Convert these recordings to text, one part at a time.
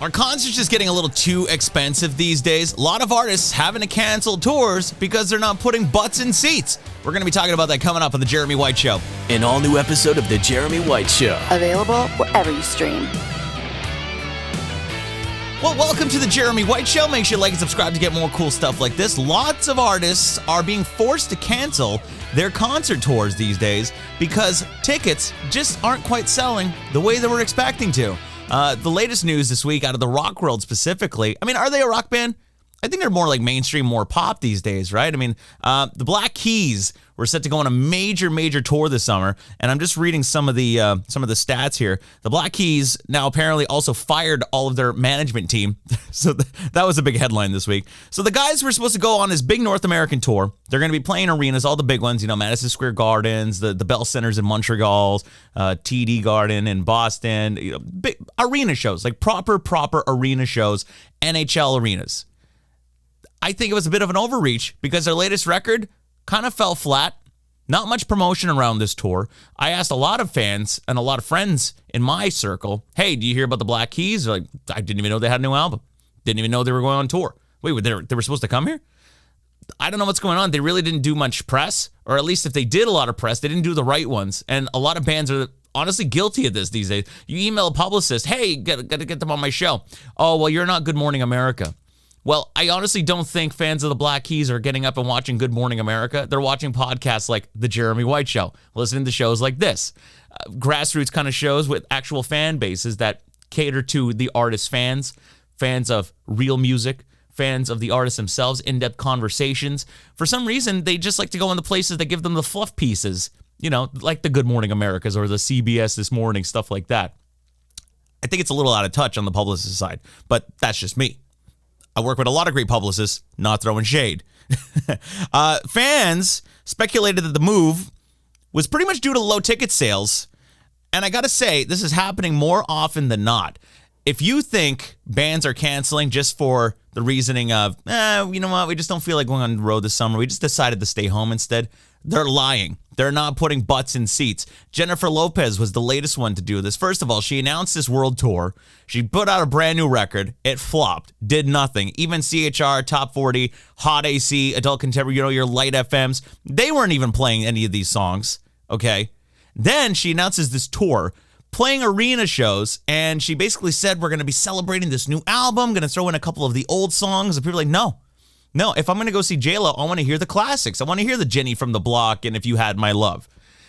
Are concerts just getting a little too expensive these days? A lot of artists having to cancel tours because they're not putting butts in seats. We're going to be talking about that coming up on The Jeremy White Show. An all-new episode of The Jeremy White Show. Available wherever you stream. Well, welcome to The Jeremy White Show. Make sure you like and subscribe to get more cool stuff like this. Lots of artists are being forced to cancel their concert tours these days because tickets just aren't quite selling the way they were expecting to. The latest news this week out of the rock world specifically. I mean, are they a rock band? I think they're more like mainstream, more pop these days, right? I mean, the Black Keys were set to go on a major tour this summer, and I'm just reading some of the stats here. The Black Keys now apparently also fired all of their management team, so that was a big headline this week. So the guys were supposed to go on this big North American tour. They're going to be playing arenas, all the big ones, Madison Square Gardens, the Bell Centers in Montreal, TD Garden in Boston, big arena shows, like proper arena shows, NHL arenas. I think it was a bit of an overreach because their latest record kind of fell flat. Not much promotion around this tour. I asked a lot of fans and a lot of friends in my circle, hey, do you hear about the Black Keys? They're like, I didn't even know they had a new album. Didn't even know they were going on tour. Wait, they were supposed to come here? I don't know what's going on. They really didn't do much press, or at least if they did a lot of press, they didn't do the right ones. And a lot of bands are honestly guilty of this these days. You email a publicist, hey, gotta get them on my show. Oh, well, you're not Good Morning America. Well, I honestly don't think fans of the Black Keys are getting up and watching Good Morning America. They're watching podcasts like The Jeremy White Show, listening to shows like this, grassroots kind of shows with actual fan bases that cater to the artist's fans of real music, fans of the artists themselves, in-depth conversations. For some reason, they just like to go in the places that give them the fluff pieces, like the Good Morning Americas or the CBS This Morning, stuff like that. I think it's a little out of touch on the publicist side, but that's just me. I work with a lot of great publicists, not throwing shade. Fans speculated that the move was pretty much due to low ticket sales. And I got to say, this is happening more often than not. If you think bands are canceling just for the reasoning of, you know what, we just don't feel like going on the road this summer, we just decided to stay home instead, they're lying. They're not putting butts in seats. Jennifer Lopez was the latest one to do this. First of all, she announced this world tour. She put out a brand new record. It flopped. Did nothing. Even CHR, Top 40, Hot AC, Adult Contemporary, your light FMs, they weren't even playing any of these songs, okay? Then she announces this tour, playing arena shows, and she basically said, we're going to be celebrating this new album, going to throw in a couple of the old songs, and people are like, no, if I'm going to go see J-Lo, I want to hear the classics. I want to hear the Jenny from the Block and If You Had My Love.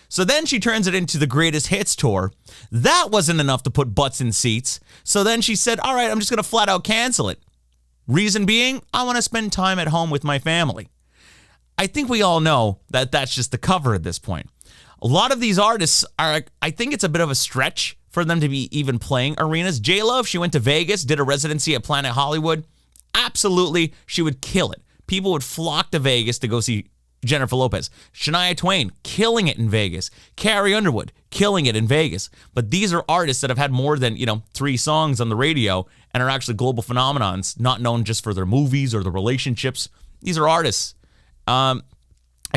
So then she turns it into the Greatest Hits tour. That wasn't enough to put butts in seats. So then she said, all right, I'm just going to flat out cancel it. Reason being, I want to spend time at home with my family. I think we all know that that's just the cover at this point. A lot of these artists I think it's a bit of a stretch for them to be even playing arenas. J-Lo, if she went to Vegas, did a residency at Planet Hollywood, absolutely, she would kill it. People would flock to Vegas to go see Jennifer Lopez. Shania Twain, killing it in Vegas. Carrie Underwood, killing it in Vegas. But these are artists that have had more than, 3 songs on the radio and are actually global phenomenons, not known just for their movies or their relationships. These are artists. I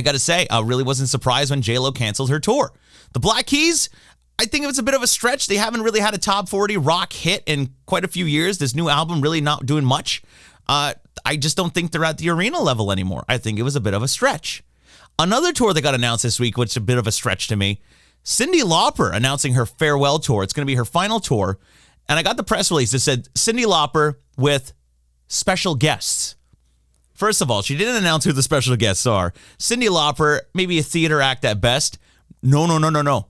got to say, I really wasn't surprised when J-Lo canceled her tour. The Black Keys, I think it was a bit of a stretch. They haven't really had a top 40 rock hit in quite a few years. This new album really not doing much. I just don't think they're at the arena level anymore. I think it was a bit of a stretch. Another tour that got announced this week, which is a bit of a stretch to me, Cyndi Lauper announcing her farewell tour. It's going to be her final tour. And I got the press release that said Cyndi Lauper with special guests. First of all, she didn't announce who the special guests are. Cyndi Lauper, maybe a theater act at best. No.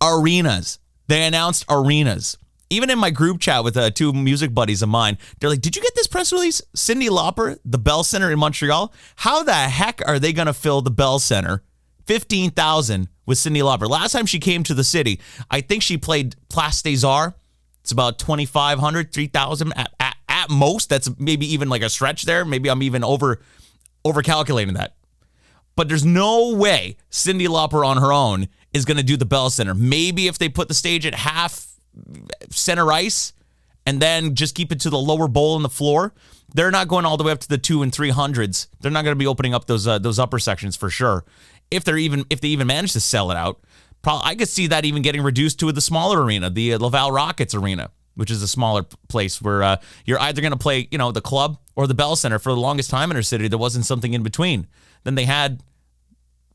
Arenas. They announced arenas. Even in my group chat with 2 music buddies of mine, they're like, did you get this press release? Cyndi Lauper, the Bell Center in Montreal? How the heck are they going to fill the Bell Center? 15,000 with Cyndi Lauper. Last time she came to the city, I think she played Place des Arts. It's about 2,500, 3,000 at most. That's maybe even like a stretch there. Maybe I'm even over-calculating that. But there's no way Cyndi Lauper on her own is going to do the Bell Center. Maybe if they put the stage at half center ice and then just keep it to the lower bowl in the floor, they're not going all the way up to the 200s and 300s. They're not going to be opening up those upper sections for sure. If they even manage to sell it out, I could see that even getting reduced to the smaller arena, the Laval Rockets arena. which is a smaller place where you're either going to play, the club or the Bell Center. For the longest time in our city, there wasn't something in between. Then they had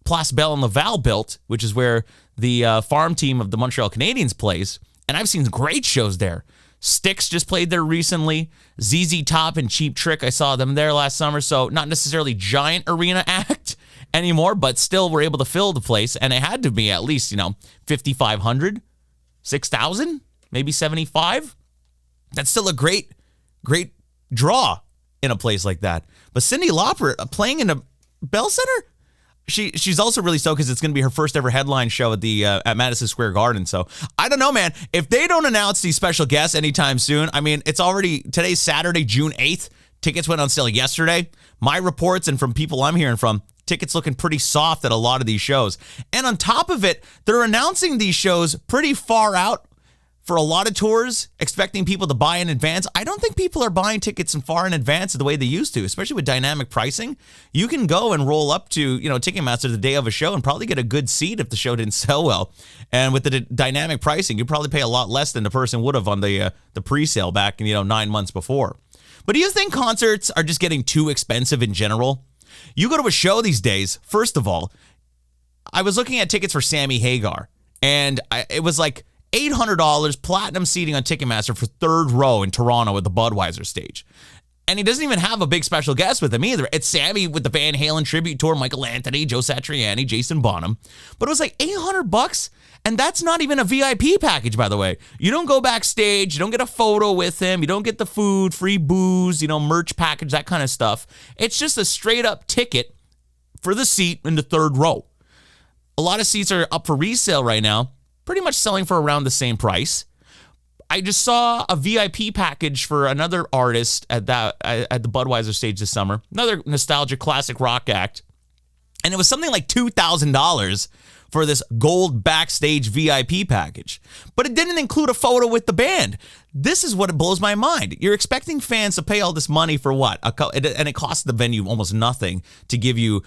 Place Bell and Laval built, which is where the farm team of the Montreal Canadiens plays. And I've seen great shows there. Styx just played there recently. ZZ Top and Cheap Trick, I saw them there last summer. So not necessarily giant arena act anymore, but still were able to fill the place. And it had to be at least, 5,500, 6,000, maybe 75. That's still a great draw in a place like that. But Cyndi Lauper playing in a Bell Center? She's also really stoked because it's going to be her first ever headline show at Madison Square Garden. So I don't know, man. If they don't announce these special guests anytime soon, I mean, today's Saturday, June 8th. Tickets went on sale yesterday. My reports and from people I'm hearing from, tickets looking pretty soft at a lot of these shows. And on top of it, they're announcing these shows pretty far out for a lot of tours, expecting people to buy in advance. I don't think people are buying tickets far in advance the way they used to, especially with dynamic pricing. You can go and roll up to, Ticketmaster the day of a show and probably get a good seat if the show didn't sell well. And with the dynamic pricing, you probably pay a lot less than the person would have on the pre-sale back, 9 months before. But do you think concerts are just getting too expensive in general? You go to a show these days, first of all, I was looking at tickets for Sammy Hagar, and it was like $800 platinum seating on Ticketmaster for third row in Toronto at the Budweiser stage. And he doesn't even have a big special guest with him either. It's Sammy with the Van Halen tribute tour, Michael Anthony, Joe Satriani, Jason Bonham. But it was like $800, and that's not even a VIP package, by the way. You don't go backstage, you don't get a photo with him, you don't get the food, free booze, merch package, that kind of stuff. It's just a straight up ticket for the seat in the third row. A lot of seats are up for resale right now, pretty much selling for around the same price. I just saw a VIP package for another artist at the Budweiser stage this summer, another nostalgic classic rock act, and it was something like $2,000 for this gold backstage VIP package. But it didn't include a photo with the band. This is what blows my mind. You're expecting fans to pay all this money for what? And it costs the venue almost nothing to give you,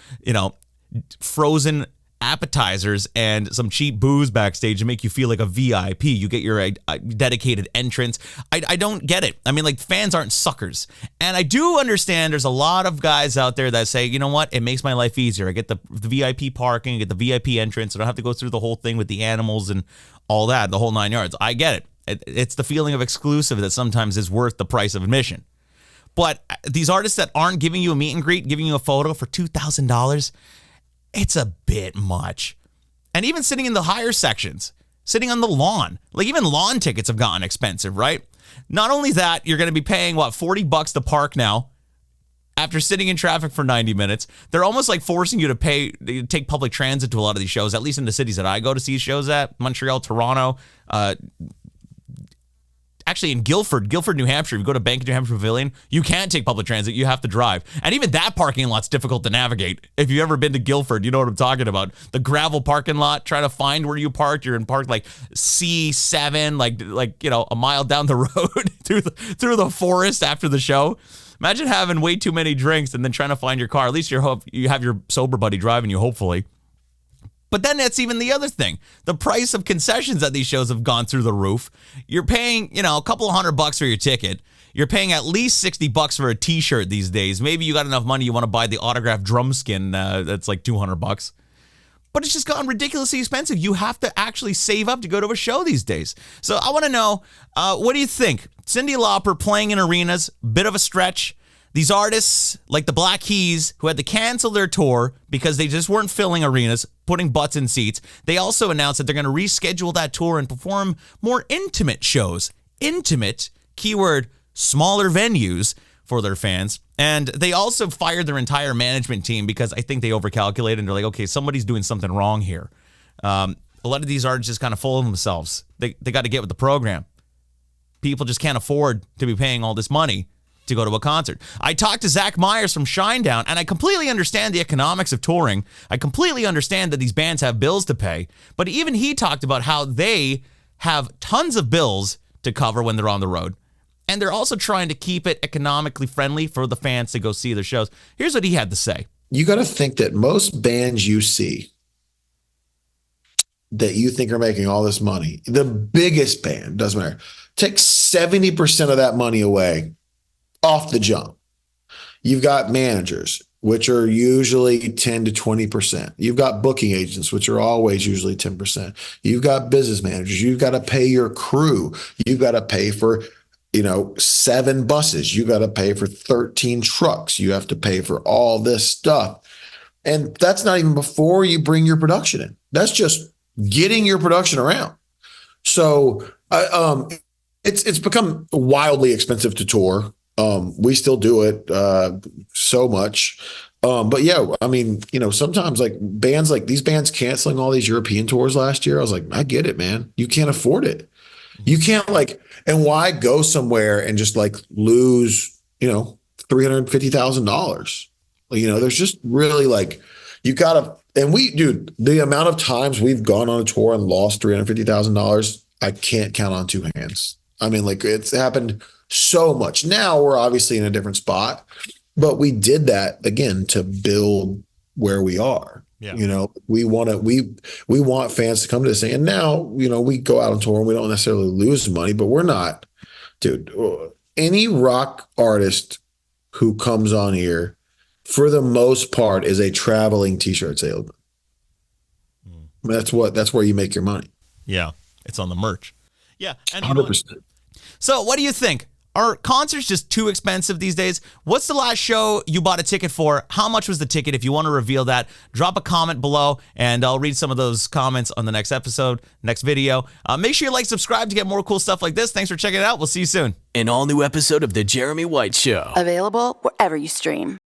frozen appetizers and some cheap booze backstage to make you feel like a VIP. You get your dedicated entrance. I don't get it. I mean, fans aren't suckers. And I do understand there's a lot of guys out there that say, you know what, it makes my life easier. I get the VIP parking, I get the VIP entrance. I don't have to go through the whole thing with the animals and all that, the whole 9 yards. I get it. It's the feeling of exclusive that sometimes is worth the price of admission. But these artists that aren't giving you a meet and greet, giving you a photo for $2,000, it's a bit much. And even sitting in the higher sections, sitting on the lawn, even lawn tickets have gotten expensive, right? Not only that, you're going to be paying, $40 to park now after sitting in traffic for 90 minutes. They're almost forcing you to take public transit to a lot of these shows, at least in the cities that I go to see shows at, Montreal, Toronto, actually in Guilford, New Hampshire. If you go to Bank of New Hampshire Pavilion, you can't take public transit. You have to drive. And even that parking lot's difficult to navigate. If you've ever been to Guilford, you know what I'm talking about. The gravel parking lot, trying to find where you parked. You're in park C7, a mile down the road through the forest after the show. Imagine having way too many drinks and then trying to find your car. At least you have your sober buddy driving you, hopefully. But then that's even the other thing. The price of concessions at these shows have gone through the roof. You're paying, a couple of $100 for your ticket. You're paying at least $60 for a t-shirt these days. Maybe you got enough money you want to buy the autographed drum skin that's $200. But it's just gotten ridiculously expensive. You have to actually save up to go to a show these days. So I want to know, what do you think? Cyndi Lauper playing in arenas, bit of a stretch. These artists, like the Black Keys, who had to cancel their tour because they just weren't filling arenas, putting butts in seats. They also announced that they're going to reschedule that tour and perform more intimate shows. Intimate, keyword, smaller venues for their fans. And they also fired their entire management team because I think they overcalculated and they're like, okay, somebody's doing something wrong here. A lot of these artists just kind of full of themselves. They got to get with the program. People just can't afford to be paying all this money to go to a concert. I talked to Zach Myers from Shinedown, and I completely understand the economics of touring. I completely understand that these bands have bills to pay, but even he talked about how they have tons of bills to cover when they're on the road, and they're also trying to keep it economically friendly for the fans to go see their shows. Here's what he had to say. You got to think that most bands you see that you think are making all this money, the biggest band, doesn't matter, takes 70% of that money away off the jump. You've got managers, which are usually 10 to 20%. You've got booking agents, which are always usually 10%. You've got business managers. You've got to pay your crew. You've got to pay for, 7 buses. You got to pay for 13 trucks. You have to pay for all this stuff. And that's not even before you bring your production in. That's just getting your production around. So it's become wildly expensive to tour. We still do it so much. But yeah, I mean, sometimes like these bands canceling all these European tours last year, I was like, I get it, man. You can't afford it. You can't and why go somewhere and just lose, $350,000? There's just really you gotta, and the amount of times we've gone on a tour and lost $350,000, I can't count on 2 hands. I mean, it's happened so much. Now we're obviously in a different spot, but we did that again to build where we are. Yeah. We want fans to come to this thing. And now, we go out on tour and we don't necessarily lose money, but we're not, dude, any rock artist who comes on here, for the most part, is a traveling t-shirt salesman. That's where you make your money. Yeah. It's on the merch. Yeah. And 100%. So what do you think? Are concerts just too expensive these days? What's the last show you bought a ticket for? How much was the ticket? If you want to reveal that, drop a comment below, and I'll read some of those comments on the next episode, next video. Make sure you subscribe to get more cool stuff like this. Thanks for checking it out. We'll see you soon. An all-new episode of The Jeremy White Show. Available wherever you stream.